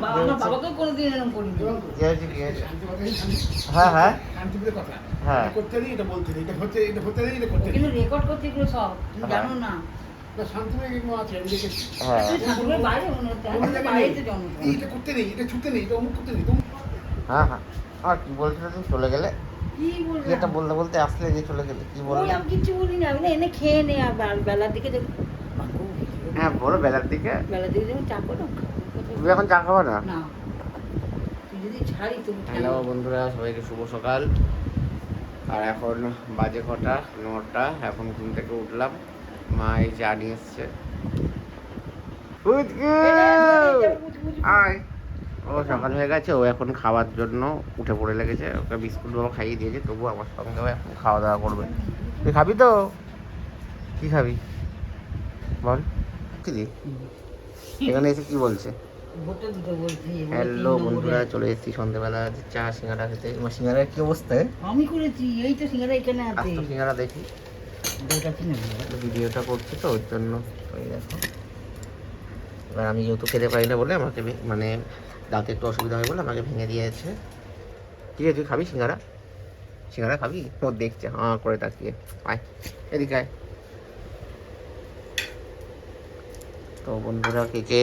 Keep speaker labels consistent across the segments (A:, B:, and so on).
A: বাবাকেও কোনোদিন এরকম করিনি।
B: কি হয়েছে? হ্যাঁ হ্যাঁ
C: শান্তিপুরের কথা।
B: হ্যাঁ।
C: এটা করতে নেই, এটা বলতে নেই, এটা হচ্ছে নেই, এটা করতে নেই।
A: কিন্তু রেকর্ড করতে এগুলো সব তুমি
B: হ্যাঁ।
A: জানো না।
C: না, শান্তিপুরে এগুলো আছে, আমি দেখেছি।
B: হ্যাঁ
A: তুমি ঠাকুরের বাইরে মনে হচ্ছে
C: কোনো জায়গায় নেই।
A: বাইরেতে জন্ম।
C: এই, এটা করতে নেই, এটা ছুটতে নেই, এটা অমুক করতে নেই, তমুক।
B: হ্যাঁ হ্যাঁ। আর কি বলছিলে তুমি? চলে গেলে
A: কি
B: কি
A: বললাম?
B: একটা বলতে বলতে আসলে যে চলে গেলে কি
A: ওই
B: বললে?
A: আমি কিচ্ছু বলিনি, আমি না এনে খেয়ে নে আবার বেলার দিকে দেখো।
B: হ্যাঁ বলো বেলার দিকে।
A: বেলার দিকে যখন চা করো
B: তুমি এখন চা খাবো না?
A: না, তুই যদি ছাড়ি তুমি
B: হ্যালো বন্ধুরা, সবাইকে শুভ সকাল। আর এখন বাজে কটা? 9টা। এখন ঘুম থেকে উঠলাম, মা এই চা নিয়ে এসছে। আয়। ও সকাল হয়ে গেছে, ও এখন খাওয়ার জন্য উঠে পড়ে লেগেছে। ওকে বিস্কুট বাবা খাইয়ে দিয়েছে, তবু আমার সঙ্গেও এখন খাওয়া দাওয়া করবে। তুই খাবি তো? কি খাবি বল। কি দি এখানে এসে কি বলছে? হ্যালো বন্ধুরা, চলে এসেছি সন্ধ্যেবেলা চা সিঙ্গাড়া খেতে। আমার সিঙ্গাড়ার কি অবস্থা?
A: আমি করেছি, এই তো সিঙ্গারা এখানে আছে।
B: আস্ত সিঙ্গাড়া দেখি,
A: ওদের কাছে নেবো।
B: ভিডিওটা করছি তো ওর জন্য। ওই দেখো, এবার আমি যেহেতু খেতে পারি না বলে আমাকে মানে দাঁতে একটু অসুবিধা হয় বলে আমাকে ভেঙে দিয়েছে। ঠিক আছে, তুই খাবি সিঙ্গাড়া? সিঙ্গাড়া খাবি? ও দেখছে হাঁ করে তাকিয়ে। আয় এদিকে আয়। তো বন্ধুরা, কে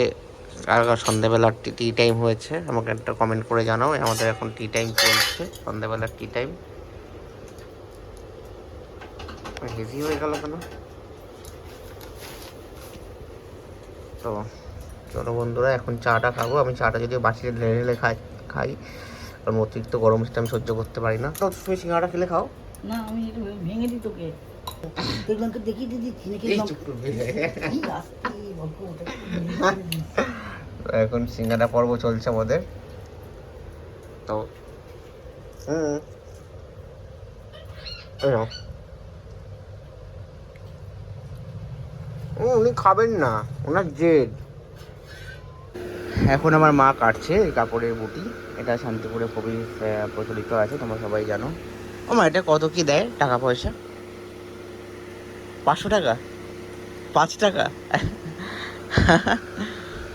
B: আর সন্ধ্যাবেলার টি টাইম হয়েছে আমাকে একটা কমেন্ট করে জানাও। আমাদের এখন টি টাইম চলছে, সন্ধ্যাবেলার টি টাইম। হেভি হয়ে গেল কেন? তো চলো বন্ধুরা, এখন চাটা খাবো। আমি চাটা যদি বাসিয়ে ঢেলে ঢেলে খাই কারণ অতিরিক্ত গরম সেটা আমি সহ্য করতে পারি না। তো তুমি সিঙ্গাড়া খেলে খাও
A: না, আমি একটু ভেঙে দিই তোকে। দেখলাম তো দেখিয়ে দিচ্ছি নাকি।
B: এখন সিঙ্গাড়া পর্ব চলছে আমাদের। তো উনি খাবেন না, ওনার জেদ। এখন আমার মা কাটছে এই কাপড়ের বুটি। এটা শান্তিপুরে খুবই প্রচলিত আছে, তোমরা সবাই জানো। ও মা, এটা কত কি দেয় টাকা পয়সা? 500 টাকা? 5 টাকা?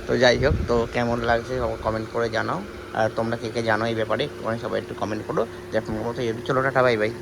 B: তো যাই হোক, তো কেমন লাগছে কমেন্ট করে জানাও। আর তোমরা কে কে জানো এই ব্যাপারে, সবাই একটু কমেন্ট করো। যে এখন মতো চলো, টাটা, বাই বাই।